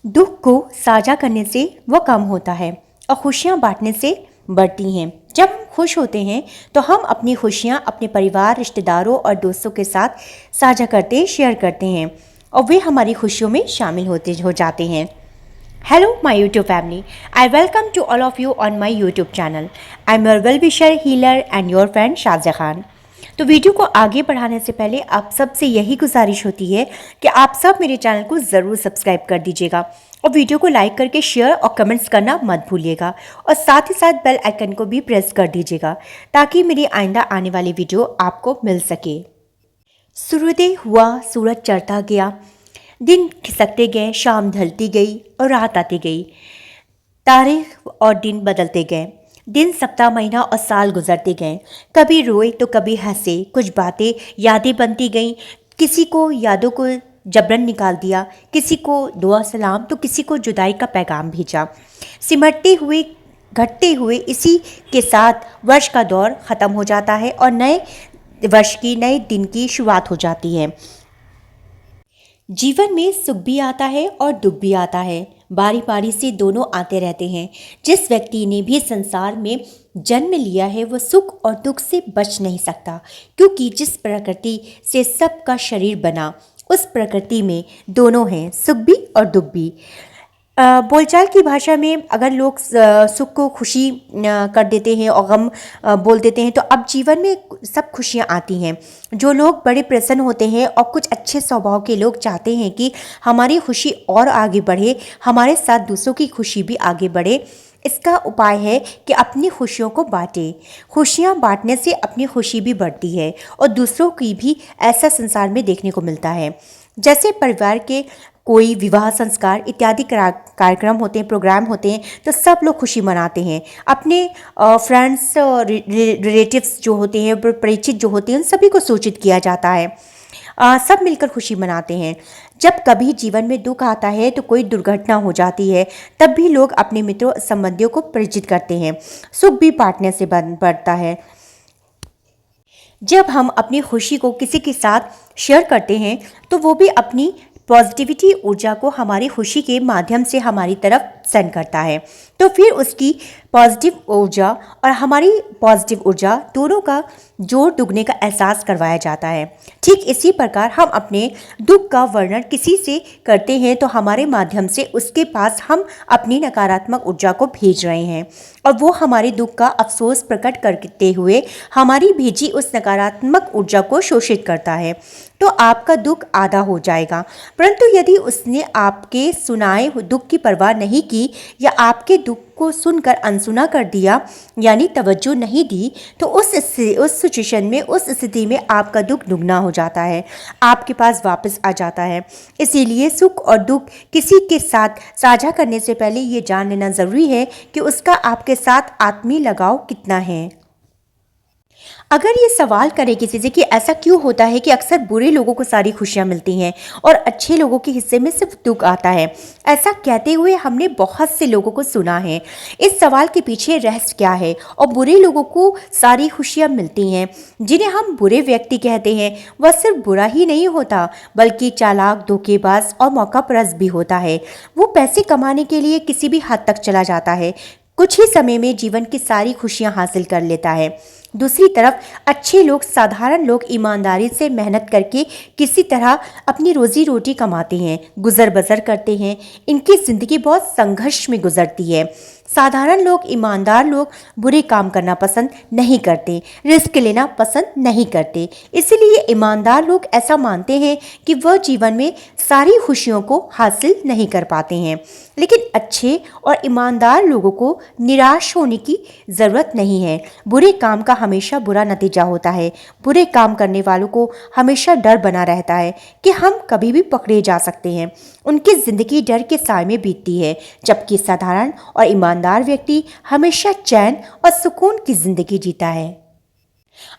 दुख को साझा करने से वो कम होता है और खुशियाँ बांटने से बढ़ती हैं। जब हम खुश होते हैं तो हम अपनी खुशियाँ अपने परिवार, रिश्तेदारों और दोस्तों के साथ साझा करते, शेयर करते हैं और वे हमारी खुशियों में शामिल हो जाते हैं। Hello, my YouTube family. I welcome to all of you on my YouTube channel. I'm your well-wisher, healer and your friend Shazia Khan. तो वीडियो को आगे बढ़ाने से पहले आप सबसे यही गुजारिश होती है कि आप सब मेरे चैनल को ज़रूर सब्सक्राइब कर दीजिएगा और वीडियो को लाइक करके शेयर और कमेंट्स करना मत भूलिएगा और साथ ही साथ बेल आइकन को भी प्रेस कर दीजिएगा ताकि मेरी आइंदा आने वाली वीडियो आपको मिल सके। सूर्योदय हुआ, सूरज चढ़ता गया, दिन खिसकते गए, शाम ढलती गई और रात आती गई। तारीख और दिन बदलते गए, दिन, सप्ताह, महीना और साल गुजरते गए। कभी रोए तो कभी हंसे, कुछ बातें यादें बनती गईं। किसी को यादों को जबरन निकाल दिया, किसी को दुआ सलाम तो किसी को जुदाई का पैगाम भेजा। सिमटते हुए, घटते हुए इसी के साथ वर्ष का दौर ख़त्म हो जाता है और नए वर्ष की, नए दिन की शुरुआत हो जाती है। जीवन में सुख भी आता है और दुख भी आता है, बारी बारी से दोनों आते रहते हैं। जिस व्यक्ति ने भी संसार में जन्म लिया है वह सुख और दुख से बच नहीं सकता, क्योंकि जिस प्रकृति से सबका शरीर बना उस प्रकृति में दोनों हैं, सुख भी और दुख भी। बोलचाल की भाषा में अगर लोग सुख को खुशी कर देते हैं और गम बोल देते हैं, तो अब जीवन में सब खुशियाँ आती हैं। जो लोग बड़े प्रसन्न होते हैं और कुछ अच्छे स्वभाव के लोग चाहते हैं कि हमारी खुशी और आगे बढ़े, हमारे साथ दूसरों की खुशी भी आगे बढ़े, इसका उपाय है कि अपनी खुशियों को बांटें। खुशियाँ बांटने से अपनी खुशी भी बढ़ती है और दूसरों की भी ऐसा संसार में देखने को मिलता है। जैसे परिवार के कोई विवाह, संस्कार इत्यादि कार्यक्रम होते हैं, प्रोग्राम होते हैं, तो सब लोग खुशी मनाते हैं। अपने फ्रेंड्स, रिलेटिव्स जो होते हैं, परिचित जो होते हैं, उन सभी को सूचित किया जाता है। सब मिलकर खुशी मनाते हैं। जब कभी जीवन में दुख आता है तो कोई दुर्घटना हो जाती है, तब भी लोग अपने मित्रों, संबंधियों को परिचित करते हैं। सुख भी बांटने से बढ़ता है। जब हम अपनी खुशी को किसी के साथ शेयर करते हैं तो वो भी अपनी पॉजिटिविटी ऊर्जा को हमारी खुशी के माध्यम से हमारी तरफ सेंड करता है, तो फिर उसकी पॉजिटिव ऊर्जा और हमारी पॉजिटिव ऊर्जा दोनों का जोड़ दुगने का एहसास करवाया जाता है। ठीक इसी प्रकार हम अपने दुख का वर्णन किसी से करते हैं तो हमारे माध्यम से उसके पास हम अपनी नकारात्मक ऊर्जा को भेज रहे हैं और वो हमारे दुख का अफसोस प्रकट करते हुए हमारी भेजी उस नकारात्मक ऊर्जा को शोषित करता है, तो आपका दुख आधा हो जाएगा। परंतु यदि उसने आपके सुनाए दुख की परवाह नहीं की या आपके दुख को सुनकर अनसुना कर दिया, यानी तवज्जो नहीं दी, तो उस सिचुएशन में, उस स्थिति में आपका दुख दुगना हो जाता है, आपके पास वापस आ जाता है। इसीलिए सुख और दुख किसी के साथ साझा करने से पहले ये जान लेना ज़रूरी है कि उसका आपके साथ आत्मीय लगाव कितना है। अगर ये सवाल करें किसी से कि ऐसा क्यों होता है कि अक्सर बुरे लोगों को सारी खुशियां मिलती हैं और अच्छे लोगों के हिस्से में सिर्फ दुख आता है, ऐसा कहते हुए हमने बहुत से लोगों को सुना है। इस सवाल के पीछे रहस्य क्या है और बुरे लोगों को सारी खुशियां मिलती हैं? जिन्हें हम बुरे व्यक्ति कहते हैं वह सिर्फ बुरा ही नहीं होता बल्कि चालाक, धोखेबाज और मौकापरस्त भी होता है। वो पैसे कमाने के लिए किसी भी हद तक चला जाता है, कुछ ही समय में जीवन की सारी खुशियां हासिल कर लेता है। दूसरी तरफ अच्छे लोग, साधारण लोग ईमानदारी से मेहनत करके किसी तरह अपनी रोजी रोटी कमाते हैं, गुजर बसर करते हैं। इनकी ज़िंदगी बहुत संघर्ष में गुजरती है। साधारण लोग, ईमानदार लोग बुरे काम करना पसंद नहीं करते, रिस्क लेना पसंद नहीं करते। इसलिए ईमानदार लोग ऐसा मानते हैं कि वह जीवन में सारी खुशियों को हासिल नहीं कर पाते हैं। लेकिन अच्छे और ईमानदार लोगों को निराश होने की ज़रूरत नहीं है। बुरे काम का हमेशा बुरा नतीजा होता है। बुरे काम करने वालों को हमेशा डर बना रहता है कि हम कभी भी पकड़े जा सकते हैं। उनकी ज़िंदगी डर के साए में बीतती है, जबकि साधारण और ईमानदार व्यक्ति हमेशा चैन और सुकून की ज़िंदगी जीता है।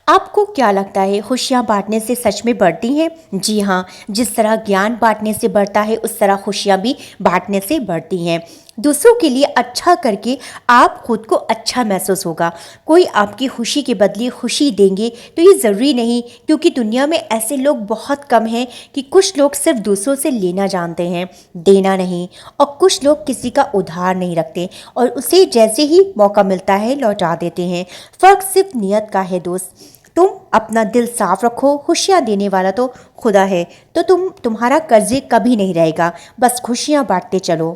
आपको क्या लगता है, खुशियाँ बांटने से सच में बढ़ती हैं? जी हाँ, जिस तरह ज्ञान बांटने से बढ़ता है उस तरह खुशियाँ भी बांटने से बढ़ती हैं। दूसरों के लिए अच्छा करके आप खुद को अच्छा महसूस होगा। कोई आपकी खुशी के बदले खुशी देंगे तो ये ज़रूरी नहीं, क्योंकि दुनिया में ऐसे लोग बहुत कम हैं कि कुछ लोग सिर्फ दूसरों से लेना जानते हैं, देना नहीं, और कुछ लोग किसी का उधार नहीं रखते और उसे जैसे ही मौका मिलता है लौटा देते हैं। फ़र्क सिर्फ नियत का है दोस्त। तुम अपना दिल साफ रखो, खुशियाँ देने वाला तो खुदा है, तो तुम्हारा कर्जे कभी नहीं रहेगा। बस खुशियाँ बांटते चलो।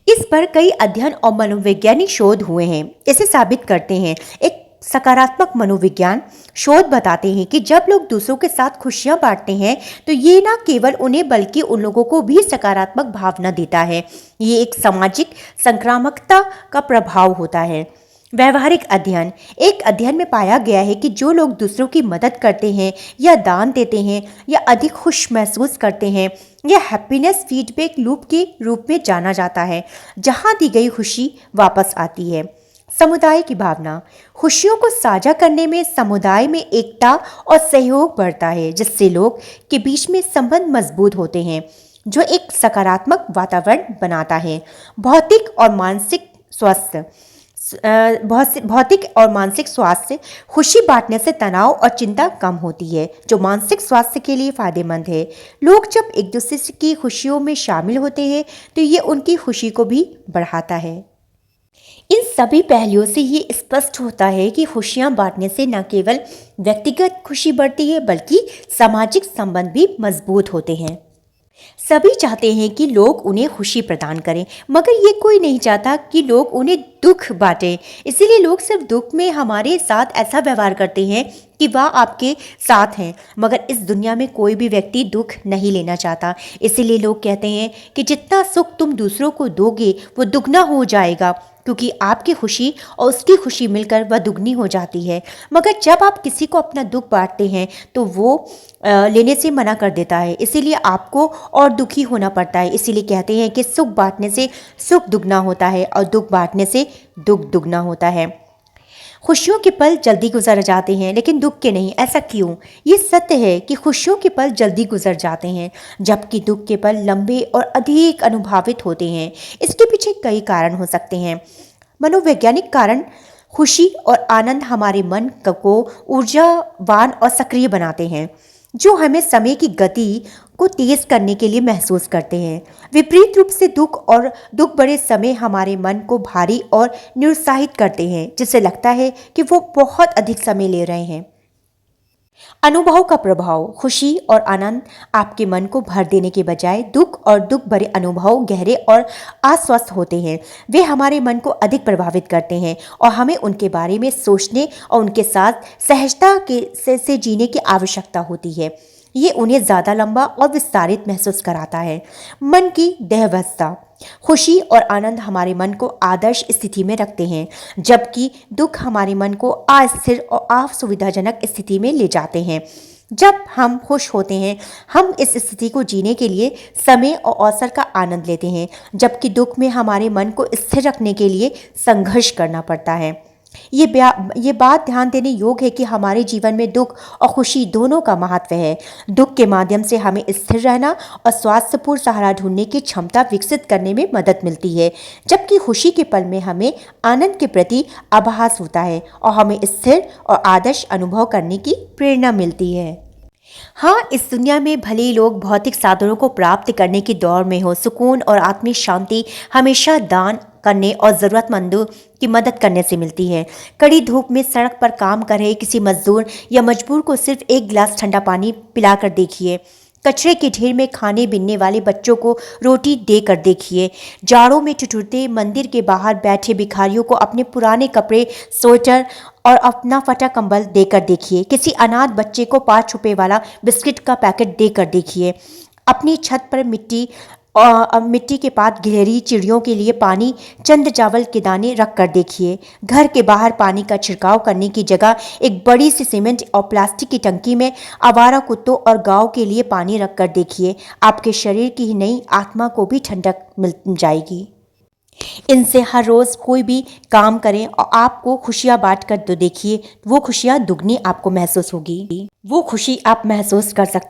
इस पर कई अध्ययन और मनोवैज्ञानिक शोध हुए हैं। इसे साबित करते हैं। एक सकारात्मक मनोविज्ञान शोध बताते हैं कि जब लोग दूसरों के साथ खुशियां बांटते हैं तो ये ना केवल उन्हें बल्कि उन लोगों को भी सकारात्मक भावना देता है। ये एक सामाजिक संक्रामकता का प्रभाव होता है। व्यवहारिक अध्ययन। एक अध्ययन में पाया गया है कि जो लोग दूसरों की मदद करते हैं या दान देते हैं या अधिक खुश महसूस करते हैं, यह हैप्पीनेस फीडबैक लूप के रूप में जाना जाता है, जहां दी गई खुशी वापस आती है। समुदाय की भावना। खुशियों को साझा करने में समुदाय में एकता और सहयोग बढ़ता है, जिससे लोग के बीच में संबंध मजबूत होते हैं, जो एक सकारात्मक वातावरण बनाता है। भौतिक और मानसिक स्वास्थ्य। भौतिक और मानसिक स्वास्थ्य। खुशी बांटने से तनाव और चिंता कम होती है, जो मानसिक स्वास्थ्य के लिए फायदेमंद है। लोग जब एक दूसरे की खुशियों में शामिल होते हैं तो ये उनकी खुशी को भी बढ़ाता है। इन सभी पहलुओं से ये स्पष्ट होता है कि खुशियां बांटने से न केवल व्यक्तिगत खुशी बढ़ती है बल्कि सामाजिक संबंध भी मजबूत होते हैं। सभी चाहते हैं कि लोग उन्हें खुशी प्रदान करें, मगर ये कोई नहीं चाहता कि लोग उन्हें दुख बांटें। इसीलिए लोग सिर्फ दुख में हमारे साथ ऐसा व्यवहार करते हैं कि वह आपके साथ हैं, मगर इस दुनिया में कोई भी व्यक्ति दुख नहीं लेना चाहता। इसीलिए लोग कहते हैं कि जितना सुख तुम दूसरों को दोगे वो दुगना हो जाएगा, क्योंकि आपकी खुशी और उसकी खुशी मिलकर वह दुगनी हो जाती है। मगर जब आप किसी को अपना दुख बांटते हैं तो वो लेने से मना कर देता है, इसीलिए आपको और दुखी होना पड़ता है। इसीलिए कहते हैं कि सुख बांटने से सुख दुगना होता है और दुख बांटने से दुख दुगना होता है। खुशियों के पल जल्दी गुजर जाते हैं लेकिन दुख के नहीं। ऐसा क्यों? ये सत्य है कि खुशियों के पल जल्दी गुजर जाते हैं, जबकि दुख के पल लंबे और अधिक अनुभवित होते हैं। इसके पीछे कई कारण हो सकते हैं। मनोवैज्ञानिक कारण। खुशी और आनंद हमारे मन को ऊर्जावान और सक्रिय बनाते हैं, जो हमें समय की गति को तेज करने के लिए महसूस करते हैं। विपरीत रूप से दुख बड़े समय हमारे मन को भारी और निरुत्साहित करते हैं, जिससे लगता है कि वो बहुत अधिक समय ले रहे हैं। अनुभव का प्रभाव। खुशी और आनंद आपके मन को भर देने के बजाय दुख और दुख भरे अनुभव गहरे और अस्वस्थ होते हैं। वे हमारे मन को अधिक प्रभावित करते हैं और हमें उनके बारे में सोचने और उनके साथ सहजता से जीने की आवश्यकता होती है। ये उन्हें ज़्यादा लंबा और विस्तारित महसूस कराता है। मन की देहावस्था। खुशी और आनंद हमारे मन को आदर्श स्थिति में रखते हैं, जबकि दुख हमारे मन को अस्थिर और असुविधाजनक स्थिति में ले जाते हैं। जब हम खुश होते हैं, हम इस स्थिति को जीने के लिए समय और अवसर का आनंद लेते हैं, जबकि दुख में हमारे मन को स्थिर रखने के लिए संघर्ष करना पड़ता है। ये बात ध्यान देने योग्य है कि हमारे जीवन में दुख और खुशी दोनों का महत्व है। दुख के माध्यम से हमें स्थिर रहना और स्वास्थ्यपूर्ण सहारा ढूंढने की क्षमता विकसित करने में मदद मिलती है, जबकि खुशी के पल में हमें आनंद के प्रति आभास होता है और हमें स्थिर और आदर्श अनुभव करने की प्रेरणा मिलती है। हाँ, इस दुनिया में भले ही लोग भौतिक साधनों को प्राप्त करने की दौड़ में हो, सुकून और आत्मिक शांति हमेशा दान करने और ज़रूरतमंदों की मदद करने से मिलती है। कड़ी धूप में सड़क पर काम कर रहे किसी मजदूर या मजबूर को सिर्फ एक गिलास ठंडा पानी पिलाकर देखिए। कचरे के ढेर में खाने बीनने वाले बच्चों को रोटी देकर देखिए। जाड़ों में ठिठुरते मंदिर के बाहर बैठे भिखारियों को अपने पुराने कपड़े, स्वेटर और अपना फटा कंबल देकर देखिए। किसी अनाथ बच्चे को 5 रुपए वाला बिस्किट का पैकेट देकर देखिए। अपनी छत पर मिट्टी के पास गिलहरी चिड़ियों के लिए पानी, चंद चावल के दाने रख कर देखिए। घर के बाहर पानी का छिड़काव करने की जगह एक बड़ी सी सीमेंट और प्लास्टिक की टंकी में आवारा कुत्तों और गायों के लिए पानी रख कर देखिए। आपके शरीर की ही नहीं, आत्मा को भी ठंडक मिल जाएगी। इनसे हर रोज़ कोई भी काम करें और आपको खुशियाँ बांट कर तो देखिए, वो खुशियाँ दुगनी आपको महसूस होगी। वो खुशी आप महसूस कर सकते हैं।